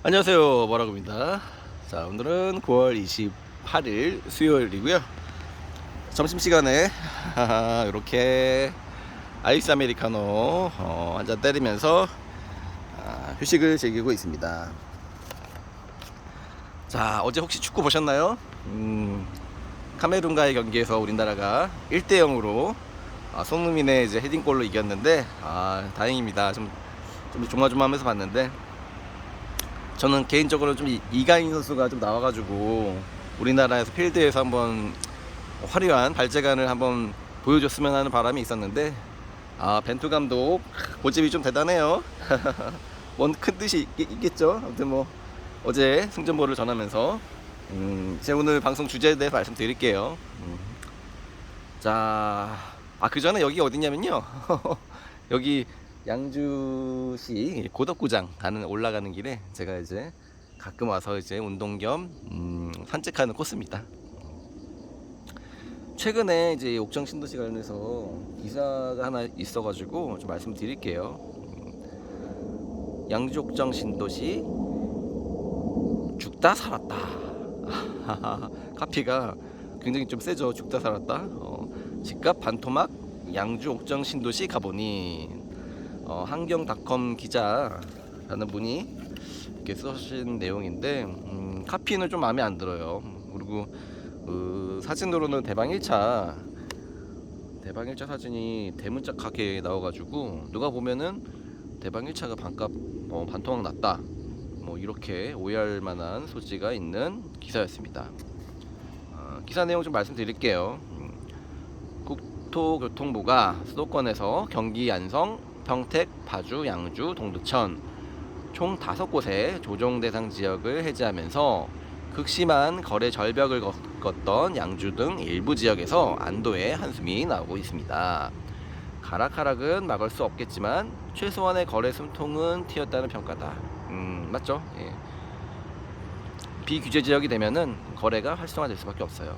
안녕하세요, 뭐라고입니다. 자, 오늘은 9월 28일 수요일이고요. 점심시간에 이렇게 아이스 아메리카노 한 잔 때리면서 휴식을 즐기고 있습니다. 자, 어제 혹시 축구 보셨나요? 카메룬과의 경기에서 우리나라가 1대0으로 손흥민의 이제 헤딩골로 이겼는데 다행입니다. 좀 조마조마하면서 봤는데, 저는 개인적으로 좀 이강인 선수가 좀 나와가지고 우리나라에서 필드에서 한번 화려한 발재간을 한번 보여줬으면 하는 바람이 있었는데, 벤투 감독 고집이 좀 대단해요. 뭔 큰 뜻이 있겠죠. 아무튼 뭐 어제 승전보를 전하면서 제 오늘 방송 주제에 대해 말씀드릴게요. 자, 그 전에 여기 어디냐면요. 여기 양주시 고덕구장 올라가는 길에 제가 이제 가끔 와서 이제 운동 겸 산책하는 코스입니다. 최근에 이제 옥정 신도시 관련해서 기사가 하나 있어가지고 좀 말씀드릴게요. 양주 옥정 신도시 죽다 살았다. 카피가 굉장히 좀 세죠. 죽다 살았다. 집값 반토막 양주 옥정 신도시 가보니, 한경닷컴 기자라는 분이 이렇게 쓰신 내용인데, 카피는 좀 마음에 안 들어요. 그리고 사진으로는 대방 1차 사진이 대문짝하게 나와가지고 누가 보면은 대방 1차가 반값 반토막 났다, 뭐 이렇게 오해할 만한 소지가 있는 기사였습니다. 기사 내용 좀 말씀드릴게요. 국토교통부가 수도권에서 경기 안성, 평택, 파주, 양주, 동두천 총 5곳의 조정 대상 지역을 해제하면서 극심한 거래 절벽을 걷던 양주 등 일부 지역에서 안도의 한숨이 나오고 있습니다. 가락가락은 막을 수 없겠지만 최소한의 거래 숨통은 튀었다는 평가다. 맞죠? 예. 비규제 지역이 되면은 거래가 활성화될 수밖에 없어요.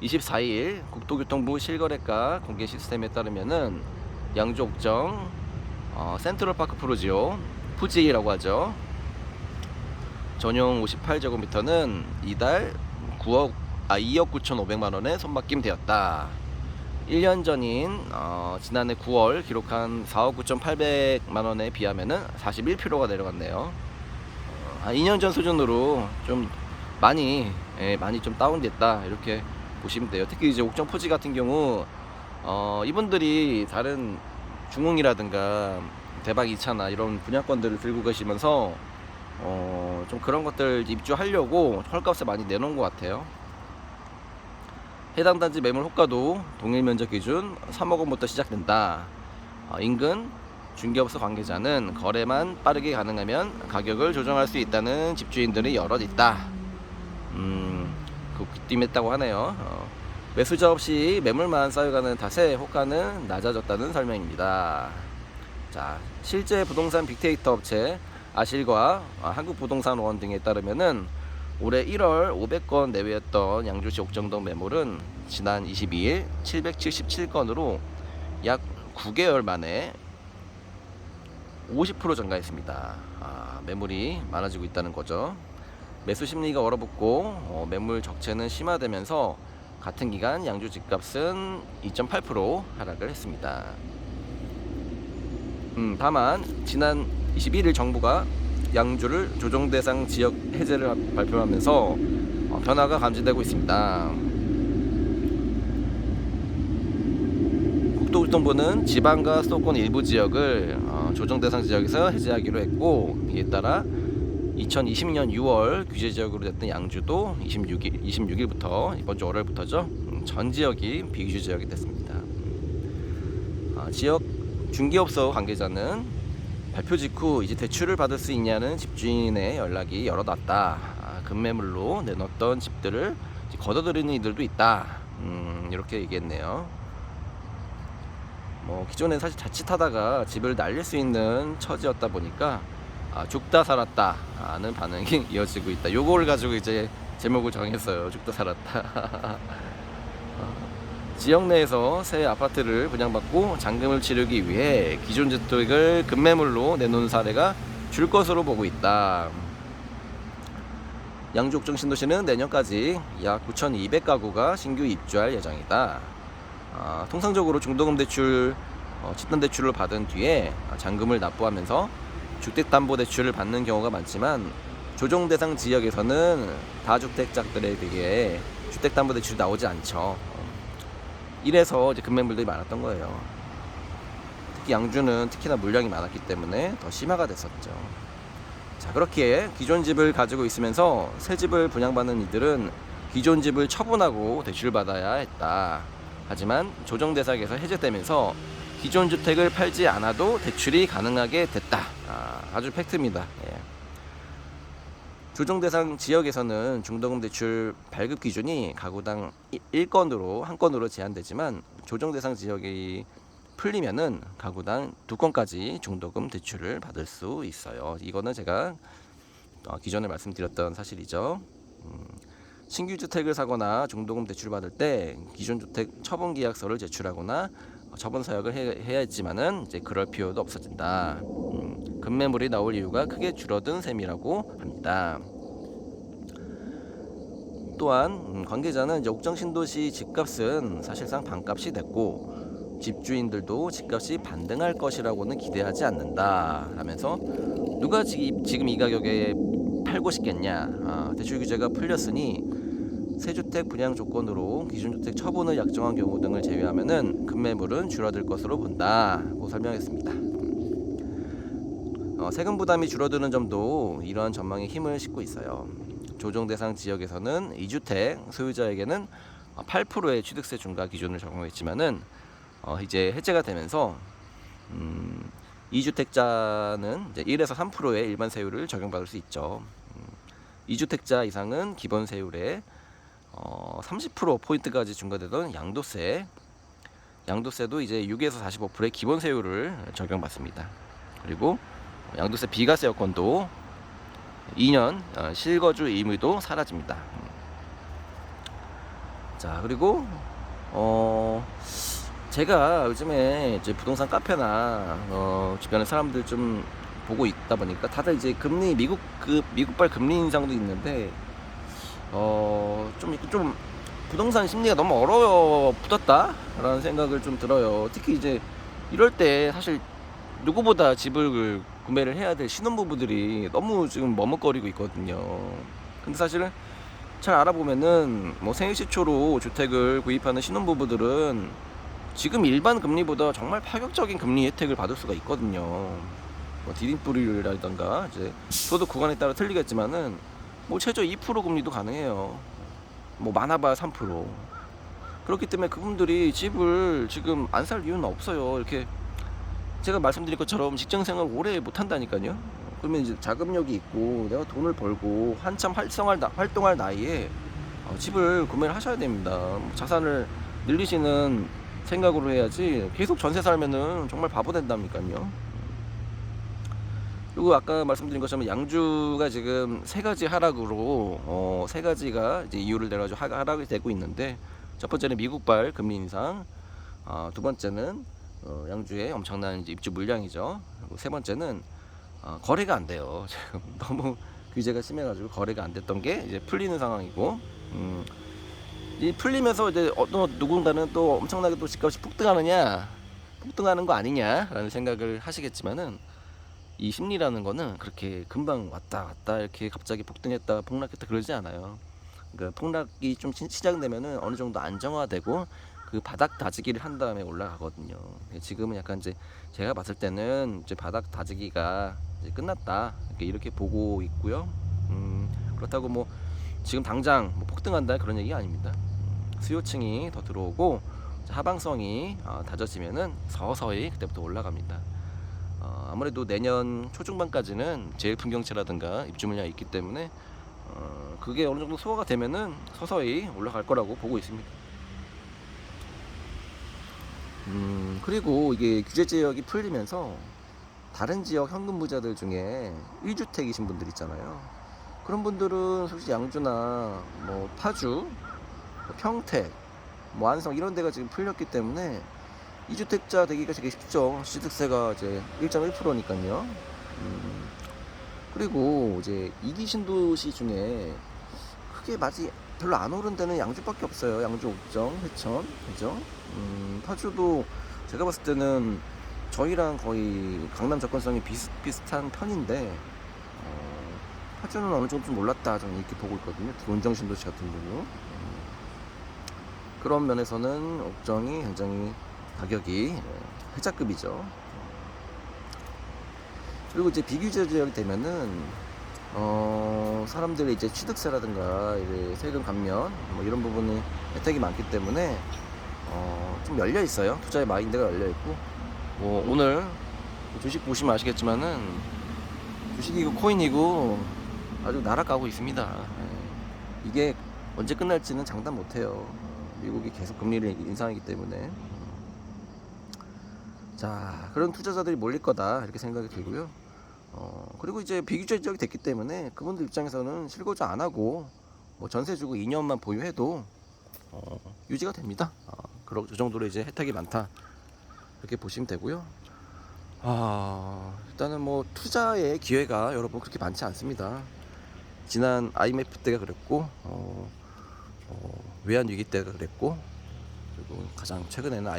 24일 국토교통부 실거래가 공개 시스템에 따르면은 양주 옥정 센트럴파크 프로지오 푸지라고 하죠. 전용 58제곱미터는 이달 2억 9,500만원에 손바뀜 되었다. 1년 전인 지난해 9월 기록한 4억 9,800만원에 비하면은 41%가 내려갔네요. 2년 전 수준으로 좀 많이 좀 다운됐다, 이렇게 보시면 돼요. 특히 이제 옥정 푸지 같은 경우 이분들이 다른 중흥이라든가 대박 2차나 이런 분양권들을 들고 계시면서 좀 그런 것들 입주하려고 헐값을 많이 내놓은 것 같아요. 해당 단지 매물 호가도 동일 면적 기준 3억 원부터 시작된다. 인근 중개업소 관계자는 거래만 빠르게 가능하면 가격을 조정할 수 있다는 집주인들이 여럿 있다. 귀띔했다고 하네요. 매수자 없이 매물만 쌓여가는 탓에 호가는 낮아졌다는 설명입니다. 자, 실제 부동산 빅데이터 업체 아실과 한국부동산원 등에 따르면은 올해 1월 500건 내외였던 양주시 옥정동 매물은 지난 22일 777건으로 약 9개월 만에 50% 증가했습니다. 매물이 많아지고 있다는 거죠. 매수 심리가 얼어붙고 매물 적체는 심화되면서 같은 기간 양주 집값은 2.8% 하락을 했습니다. 다만 지난 21일 정부가 양주를 조정 대상 지역 해제를 발표하면서 변화가 감지되고 있습니다. 국토교통부는 지방과 수도권 일부 지역을 조정 대상 지역에서 해제하기로 했고, 이에 따라 2020년 6월 규제 지역으로 됐던 양주도 26일부터 이번 주 월요일부터죠. 전 지역이 비규제 지역이 됐습니다. 지역 중개업소 관계자는 발표 직후 이제 대출을 받을 수 있냐는 집주인의 연락이 여럿 왔다. 급매물로 내놓던 집들을 걷어들이는 이들도 있다. 이렇게 얘기했네요. 기존에 사실 자칫하다가 집을 날릴 수 있는 처지였다 보니까 죽다 살았다는 반응이 이어지고 있다. 요거를 가지고 이제 제목을 정했어요. 죽다 살았다. 지역 내에서 새 아파트를 분양받고 잔금을 치르기 위해 기존 주택을 급매물로 내놓은 사례가 줄 것으로 보고 있다. 양주 옥정 신도시는 내년까지 약 9,200가구가 신규 입주할 예정이다. 통상적으로 중도금 대출, 집단대출을 받은 뒤에 잔금을 납부하면서 주택담보대출을 받는 경우가 많지만 조정대상 지역에서는 다주택자들에 비해 주택담보대출이 나오지 않죠. 이래서 이제 급매물들이 많았던 거예요. 특히 양주는 특히나 물량이 많았기 때문에 더 심화가 됐었죠. 자, 그렇기에 기존 집을 가지고 있으면서 새 집을 분양받는 이들은 기존 집을 처분하고 대출을 받아야 했다. 하지만 조정대상에서 해제되면서 기존 주택을 팔지 않아도 대출이 가능하게 됐다. 아주 팩트입니다. 예. 조정대상 지역에서는 중도금 대출 발급 기준이 가구당 1건으로 한 건으로 제한되지만 조정대상 지역이 풀리면은 가구당 2건까지 중도금 대출을 받을 수 있어요. 이거는 제가 기존에 말씀드렸던 사실이죠. 신규 주택을 사거나 중도금 대출을 받을 때 기존 주택 처분 계약서를 제출하거나 처분 사역을 해야 했지만은 이제 그럴 필요도 없어진다. 급매물이 나올 이유가 크게 줄어든 셈이라고 합니다. 또한 관계자는 이제 옥정 신도시 집값은 사실상 반값이 됐고 집주인들도 집값이 반등할 것이라고는 기대하지 않는다 라면서 누가 지금 이 가격에 팔고 싶겠냐. 대출 규제가 풀렸으니 세주택 분양 조건으로 기준주택 처분을 약정한 경우 등을 제외하면은 급매물은 줄어들 것으로 본다고 설명했습니다. 세금 부담이 줄어드는 점도 이러한 전망에 힘을 싣고 있어요. 조정대상 지역에서는 2주택 소유자에게는 8%의 취득세 중과 기준을 적용했지만은 이제 해제가 되면서 2주택자는 이제 1에서 3%의 일반 세율을 적용받을 수 있죠. 2주택자 이상은 기본 세율에 30% 포인트까지 중과되던 양도세도 이제 6에서 45%의 기본 세율을 적용받습니다. 그리고 양도세 비과세 여건도 2년 실거주 의무도 사라집니다. 자, 그리고 제가 요즘에 이제 부동산 카페나 주변에 사람들 좀 보고 있다 보니까 다들 이제 금리 미국발 금리 인상도 있는데 좀 부동산 심리가 너무 얼어붙었다라는 생각을 좀 들어요. 특히 이제 이럴 때 사실 누구보다 집을 구매를 해야 될 신혼부부들이 너무 지금 머뭇거리고 있거든요. 근데 사실은 잘 알아보면은 뭐 생애시초로 주택을 구입하는 신혼부부들은 지금 일반 금리보다 정말 파격적인 금리 혜택을 받을 수가 있거든요. 뭐 디딤불이라든가 이제 소득 구간에 따라 틀리겠지만은 뭐 최저 2% 금리도 가능해요. 뭐 많아봐야 3%. 그렇기 때문에 그분들이 집을 지금 안 살 이유는 없어요. 이렇게 제가 말씀드린 것처럼 직장생활 오래 못 한다니까요. 그러면 이제 자금력이 있고 내가 돈을 벌고 한참 활동할 나이에 집을 구매를 하셔야 됩니다. 자산을 늘리시는 생각으로 해야지 계속 전세 살면은 정말 바보 된다니까요. 그리고 아까 말씀드린 것처럼 양주가 지금 세 가지 하락으로 세 가지가 이제 이유를 내가지고 하락이 되고 있는데, 첫 번째는 미국발 금리 인상, 두 번째는 양주의 엄청난 이제 입주 물량이죠. 그리고 세 번째는 거래가 안 돼요. 지금 너무 규제가 심해가지고 거래가 안 됐던 게 이제 풀리는 상황이고, 이 풀리면서 이제 누군가는 또 엄청나게 또 집값이 폭등하는 거 아니냐라는 생각을 하시겠지만은, 이 심리라는 거는 그렇게 금방 왔다 갔다 이렇게 갑자기 폭등했다 폭락했다 그러지 않아요. 그러니까 폭락이 좀 시작되면은 어느 정도 안정화되고 그 바닥 다지기를 한 다음에 올라가거든요. 지금은 약간 이제 제가 봤을 때는 이제 바닥 다지기가 이제 끝났다 이렇게 보고 있고요. 그렇다고 뭐 지금 당장 뭐 폭등한다 그런 얘기가 아닙니다. 수요층이 더 들어오고 하방성이 다져지면은 서서히 그때부터 올라갑니다. 아무래도 내년 초중반까지는 제일풍경채라든가 입주 물량이 있기 때문에 그게 어느 정도 소화가 되면은 서서히 올라갈 거라고 보고 있습니다. 그리고 이게 규제 지역이 풀리면서 다른 지역 현금 부자들 중에 1주택이신 분들 있잖아요. 그런 분들은 솔직히 양주나 뭐 파주, 뭐 평택, 뭐 안성 이런 데가 지금 풀렸기 때문에 2주택자 되기가 되게 쉽죠. 취득세가 이제 1.1%니까요. 그리고 이제 2기 신도시 중에 크게 맛이 별로 안 오른 데는 양주밖에 없어요. 양주, 옥정, 회천, 그죠? 파주도 제가 봤을 때는 저희랑 거의 강남 접근성이 비슷비슷한 편인데 파주는 어느 정도 좀 올랐다 저는 이렇게 보고 있거든요. 원정 신도시 같은 경우 그런 면에서는 옥정이 굉장히 가격이 혜자급이죠. 그리고 이제 비규제 지역이 되면은 사람들이 이제 취득세라든가 세금 감면 뭐 이런 부분이 혜택이 많기 때문에 좀 열려 있어요. 투자의 마인드가 열려 있고 뭐 오늘 주식 보시면 아시겠지만은 주식이고 코인이고 아주 날아가고 있습니다. 이게 언제 끝날지는 장담 못해요. 미국이 계속 금리를 인상하기 때문에. 자, 그런 투자자들이 몰릴 거다 이렇게 생각이 들고요. 그리고 이제 비규제 지역이 됐기 때문에 그분들 입장에서는 실거주 안 하고 뭐 전세 주고 2년만 보유해도 유지가 됩니다. 그 정도로 이제 혜택이 많다 이렇게 보시면 되고요. 일단은 뭐 투자의 기회가 여러분 그렇게 많지 않습니다. 지난 IMF 때가 그랬고 외환 위기 때가 그랬고 그리고 가장 최근에는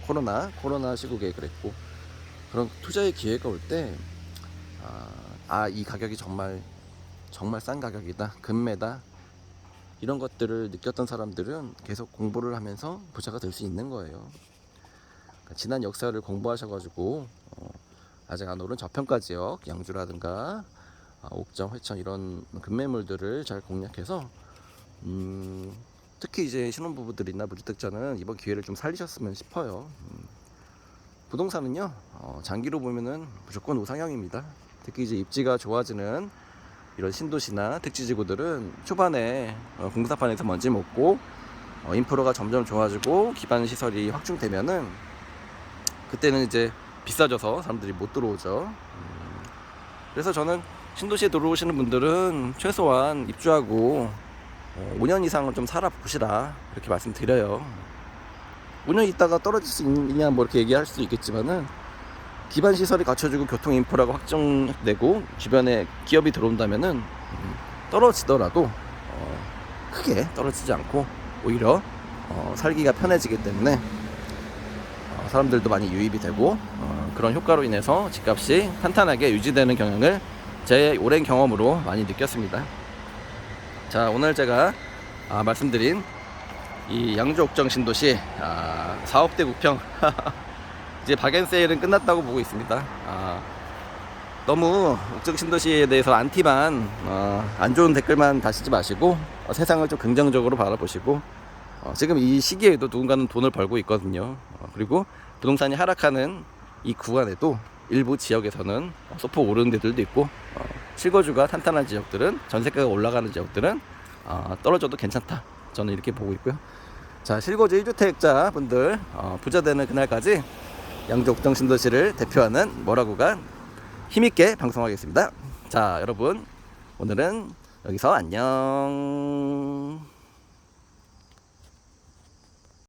코로나 시국에 그랬고 그런 투자의 기회가 올 때 이 가격이 정말 싼 가격이다, 금매다 이런 것들을 느꼈던 사람들은 계속 공부를 하면서 부자가 될 수 있는 거예요. 그러니까 지난 역사를 공부하셔가지고 아직 안 오른 저평가 지역 양주라든가 옥정, 회천 이런 금매물들을 잘 공략해서 특히 이제 신혼부부들이나 무주택자는 이번 기회를 좀 살리셨으면 싶어요. 부동산은요 장기로 보면은 무조건 우상향입니다. 특히 이제 입지가 좋아지는 이런 신도시나 택지지구들은 초반에 공사판에서 먼지 먹고 인프라가 점점 좋아지고 기반 시설이 확충되면은 그때는 이제 비싸져서 사람들이 못 들어오죠. 그래서 저는 신도시에 들어오시는 분들은 최소한 입주하고 5년 이상은 좀 살아보시라 이렇게 말씀드려요. 5년 있다가 떨어질 수 있느냐 뭐 이렇게 얘기할 수도 있겠지만은 기반 시설이 갖춰지고 교통 인프라가 확정되고 주변에 기업이 들어온다면은 떨어지더라도 크게 떨어지지 않고 오히려 살기가 편해지기 때문에 사람들도 많이 유입이 되고 그런 효과로 인해서 집값이 탄탄하게 유지되는 경향을 제 오랜 경험으로 많이 느꼈습니다. 자, 오늘 제가 말씀드린 이 양주 옥정 신도시 4억대 구평 이제 박앤세일은 끝났다고 보고 있습니다. 너무 옥정 신도시에 대해서 안티만 안 좋은 댓글만 다시지 마시고 세상을 좀 긍정적으로 바라보시고 지금 이 시기에도 누군가는 돈을 벌고 있거든요. 그리고 부동산이 하락하는 이 구간에도 일부 지역에서는 소폭 오르는 데들도 있고 실거주가 탄탄한 지역들은 전세가가 올라가는 지역들은 떨어져도 괜찮다 저는 이렇게 보고 있고요. 자, 실거주 1주택자 분들 부자 되는 그날까지 양주 옥정 신도시를 대표하는 뭐라고가 힘있게 방송하겠습니다. 자, 여러분 오늘은 여기서 안녕.